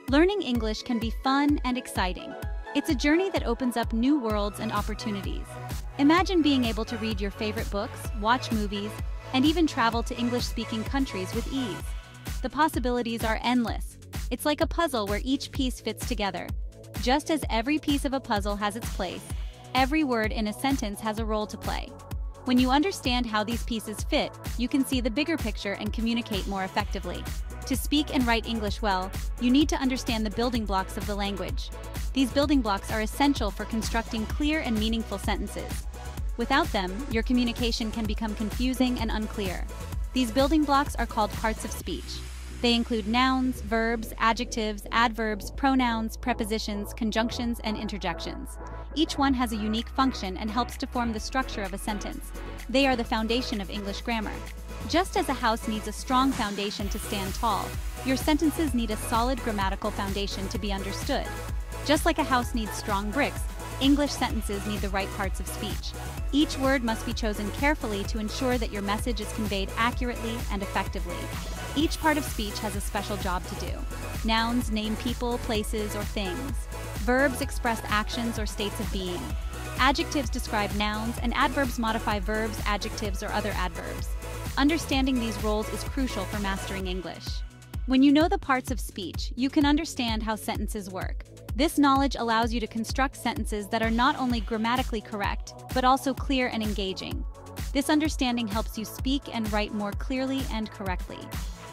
Learning English can be fun and exciting. It's a journey that opens up new worlds and opportunities. Imagine being able to read your favorite books, watch movies, and even travel to English-speaking countries with ease. The possibilities are endless. It's like a puzzle where each piece fits together. Just as every piece of a puzzle has its place, every word in a sentence has a role to play. When you understand how these pieces fit, you can see the bigger picture and communicate more effectively. To speak and write English well, you need to understand the building blocks of the language. These building blocks are essential for constructing clear and meaningful sentences. Without them, your communication can become confusing and unclear. These building blocks are called parts of speech. They include nouns, verbs, adjectives, adverbs, pronouns, prepositions, conjunctions, and interjections. Each one has a unique function and helps to form the structure of a sentence. They are the foundation of English grammar. Just as a house needs a strong foundation to stand tall, your sentences need a solid grammatical foundation to be understood. Just like a house needs strong bricks, English sentences need the right parts of speech. Each word must be chosen carefully to ensure that your message is conveyed accurately and effectively. Each part of speech has a special job to do. Nouns name people, places, or things. Verbs express actions or states of being. Adjectives describe nouns, and adverbs modify verbs, adjectives, or other adverbs. Understanding these roles is crucial for mastering English. When you know the parts of speech, you can understand how sentences work. This knowledge allows you to construct sentences that are not only grammatically correct, but also clear and engaging. This understanding helps you speak and write more clearly and correctly.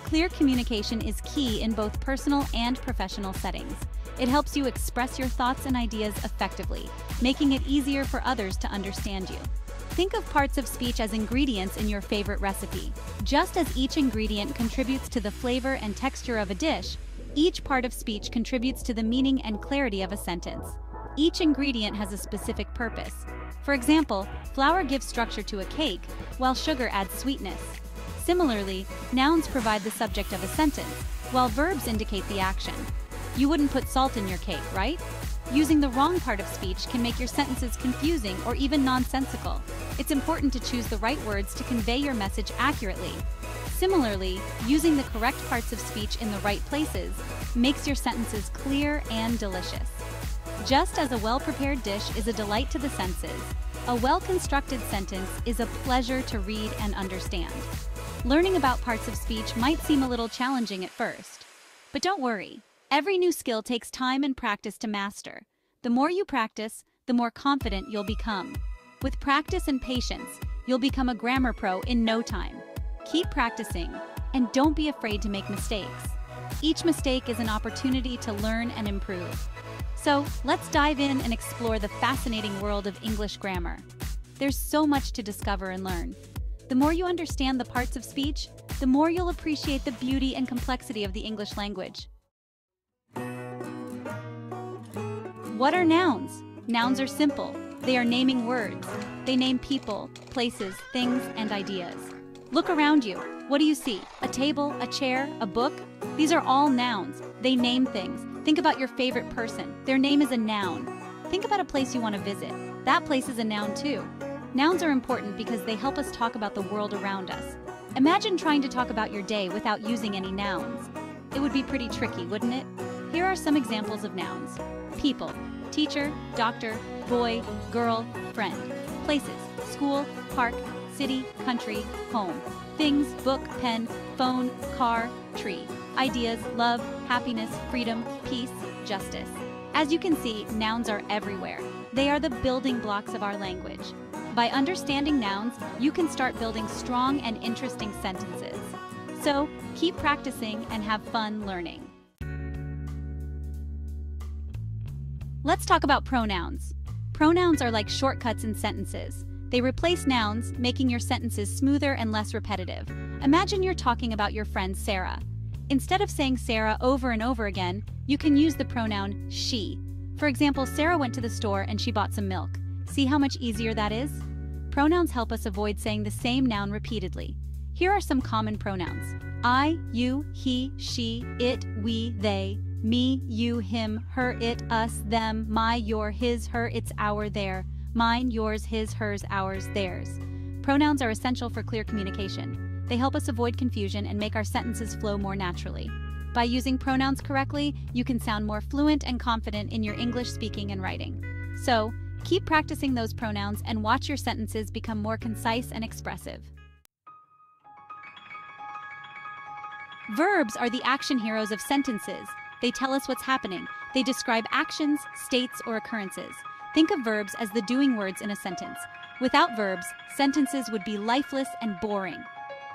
Clear communication is key in both personal and professional settings. It helps you express your thoughts and ideas effectively, making it easier for others to understand you. Think of parts of speech as ingredients in your favorite recipe. Just as each ingredient contributes to the flavor and texture of a dish, each part of speech contributes to the meaning and clarity of a sentence. Each ingredient has a specific purpose. For example, flour gives structure to a cake, while sugar adds sweetness. Similarly, nouns provide the subject of a sentence, while verbs indicate the action. You wouldn't put salt in your cake, right? Using the wrong part of speech can make your sentences confusing or even nonsensical. It's important to choose the right words to convey your message accurately. Similarly, using the correct parts of speech in the right places makes your sentences clear and delicious. Just as a well-prepared dish is a delight to the senses, a well-constructed sentence is a pleasure to read and understand. Learning about parts of speech might seem a little challenging at first. But don't worry, every new skill takes time and practice to master. The more you practice, the more confident you'll become. With practice and patience, you'll become a grammar pro in no time. Keep practicing, and don't be afraid to make mistakes. Each mistake is an opportunity to learn and improve. So, let's dive in and explore the fascinating world of English grammar. There's so much to discover and learn. The more you understand the parts of speech, the more you'll appreciate the beauty and complexity of the English language. What are nouns? Nouns are simple. They are naming words. They name people, places, things, and ideas. Look around you. What do you see? A table, a chair, a book? These are all nouns. They name things. Think about your favorite person. Their name is a noun. Think about a place you want to visit. That place is a noun too. Nouns are important because they help us talk about the world around us. Imagine trying to talk about your day without using any nouns. It would be pretty tricky, wouldn't it? Here are some examples of nouns. People, teacher, doctor, boy, girl, friend. Places, school, park, city, country, home. Things, book, pen, phone, car, tree. Ideas, love, happiness, freedom, peace, justice. As you can see, nouns are everywhere. They are the building blocks of our language. By understanding nouns, you can start building strong and interesting sentences. So, keep practicing and have fun learning. Let's talk about pronouns. Pronouns are like shortcuts in sentences. They replace nouns, making your sentences smoother and less repetitive. Imagine you're talking about your friend Sarah. Instead of saying Sarah over and over again, you can use the pronoun she. For example, Sarah went to the store and she bought some milk. See how much easier that is? Pronouns help us avoid saying the same noun repeatedly. Here are some common pronouns. I, you, he, she, it, we, they, me, you, him, her, it, us, them, my, your, his, her, its, our, their, mine, yours, his, hers, ours, theirs. Pronouns are essential for clear communication. They help us avoid confusion and make our sentences flow more naturally. By using pronouns correctly, you can sound more fluent and confident in your English speaking and writing. So, keep practicing those pronouns and watch your sentences become more concise and expressive. Verbs are the action heroes of sentences. They tell us what's happening. They describe actions, states, or occurrences. Think of verbs as the doing words in a sentence. Without verbs, sentences would be lifeless and boring.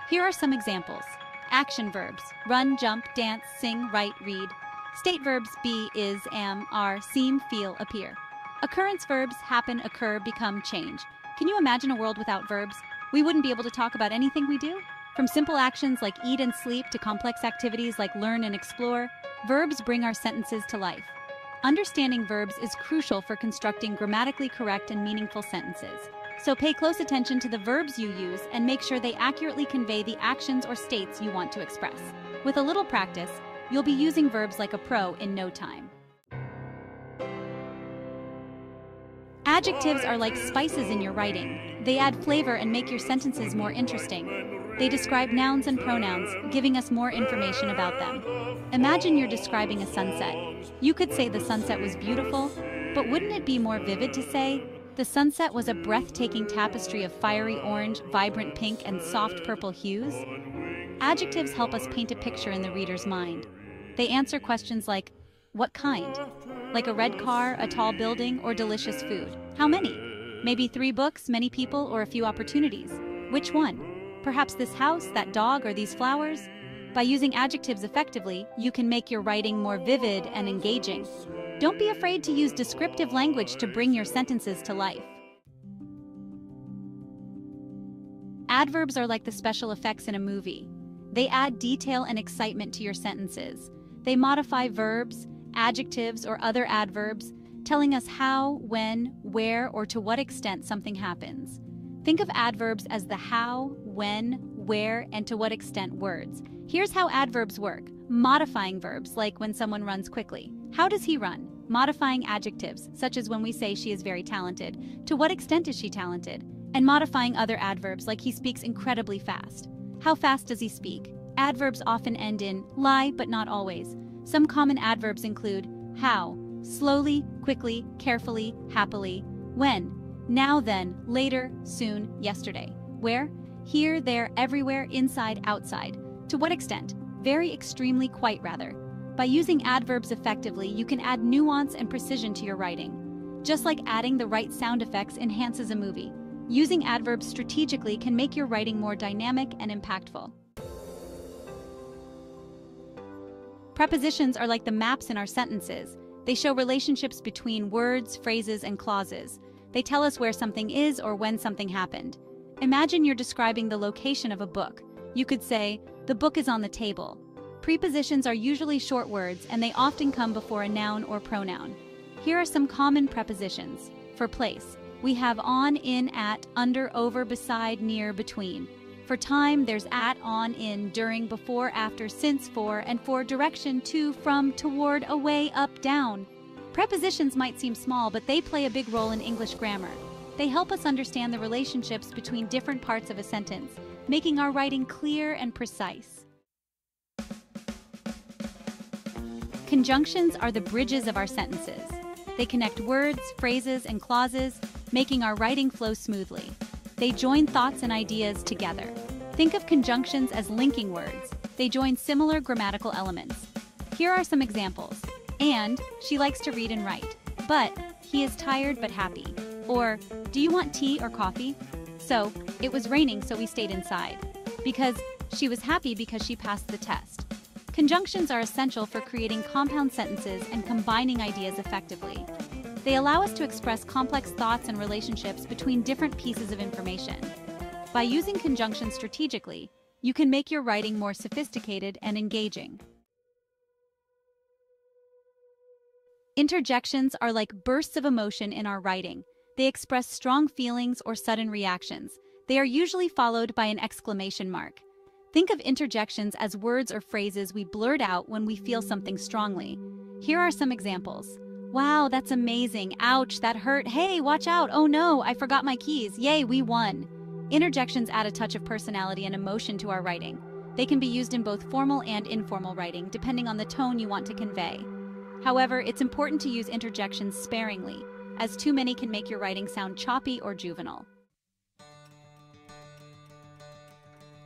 Here are some examples. Action verbs: run, jump, dance, sing, write, read. State verbs: be, is, am, are, seem, feel, appear. Occurrence verbs: happen, occur, become, change. Can you imagine a world without verbs? We wouldn't be able to talk about anything we do. From simple actions like eat and sleep to complex activities like learn and explore, verbs bring our sentences to life. Understanding verbs is crucial for constructing grammatically correct and meaningful sentences. So pay close attention to the verbs you use and make sure they accurately convey the actions or states you want to express. With a little practice, you'll be using verbs like a pro in no time. Adjectives are like spices in your writing. They add flavor and make your sentences more interesting. They describe nouns and pronouns, giving us more information about them. Imagine you're describing a sunset. You could say the sunset was beautiful, but wouldn't it be more vivid to say, the sunset was a breathtaking tapestry of fiery orange, vibrant pink, and soft purple hues? Adjectives help us paint a picture in the reader's mind. They answer questions like, what kind? Like a red car, a tall building, or delicious food. How many? Maybe 3 books, many people, or a few opportunities. Which one? Perhaps this house, that dog, or these flowers? By using adjectives effectively, you can make your writing more vivid and engaging. Don't be afraid to use descriptive language to bring your sentences to life. Adverbs are like the special effects in a movie. They add detail and excitement to your sentences. They modify verbs, adjectives, or other adverbs, telling us how, when, where, or to what extent something happens. Think of adverbs as the how, when, where, and to what extent words. Here's how adverbs work. Modifying verbs, like when someone runs quickly. How does he run? Modifying adjectives, such as when we say she is very talented. To what extent is she talented? And modifying other adverbs, like he speaks incredibly fast. How fast does he speak? Adverbs often end in lie, but not always. Some common adverbs include how, slowly, quickly, carefully, happily. When, now, then, later, soon, yesterday. Where, here, there, everywhere, inside, outside. To what extent? Very, extremely, quite rather. By using adverbs effectively, you can add nuance and precision to your writing. Just like adding the right sound effects enhances a movie, using adverbs strategically can make your writing more dynamic and impactful. Prepositions are like the maps in our sentences. They show relationships between words, phrases, and clauses. They tell us where something is or when something happened. Imagine you're describing the location of a book. You could say, the book is on the table. Prepositions are usually short words, and they often come before a noun or pronoun. Here are some common prepositions. For place, we have on, in, at, under, over, beside, near, between. For time, there's at, on, in, during, before, after, since, for, and for direction, to, from, toward, away, up, down. Prepositions might seem small, but they play a big role in English grammar. They help us understand the relationships between different parts of a sentence, making our writing clear and precise. Conjunctions are the bridges of our sentences. They connect words, phrases, and clauses, making our writing flow smoothly. They join thoughts and ideas together. Think of conjunctions as linking words. They join similar grammatical elements. Here are some examples. And, she likes to read and write. But, he is tired but happy. Or, do you want tea or coffee? So, it was raining so we stayed inside. Because, she was happy because she passed the test. Conjunctions are essential for creating compound sentences and combining ideas effectively. They allow us to express complex thoughts and relationships between different pieces of information. By using conjunctions strategically, you can make your writing more sophisticated and engaging. Interjections are like bursts of emotion in our writing. They express strong feelings or sudden reactions. They are usually followed by an exclamation mark. Think of interjections as words or phrases we blurt out when we feel something strongly. Here are some examples. Wow, that's amazing. Ouch, that hurt. Hey, watch out. Oh no, I forgot my keys. Yay, we won. Interjections add a touch of personality and emotion to our writing. They can be used in both formal and informal writing, depending on the tone you want to convey. However, it's important to use interjections sparingly, as too many can make your writing sound choppy or juvenile.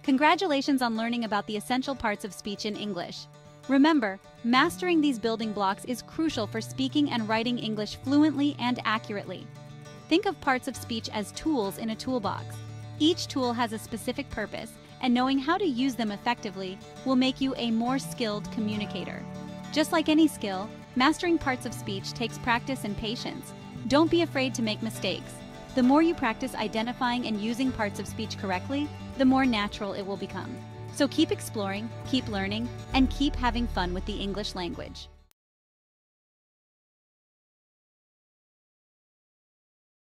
Congratulations on learning about the essential parts of speech in English. Remember, mastering these building blocks is crucial for speaking and writing English fluently and accurately. Think of parts of speech as tools in a toolbox. Each tool has a specific purpose, and knowing how to use them effectively will make you a more skilled communicator. Just like any skill, mastering parts of speech takes practice and patience. Don't be afraid to make mistakes. The more you practice identifying and using parts of speech correctly, the more natural it will become. So keep exploring, keep learning, and keep having fun with the English language.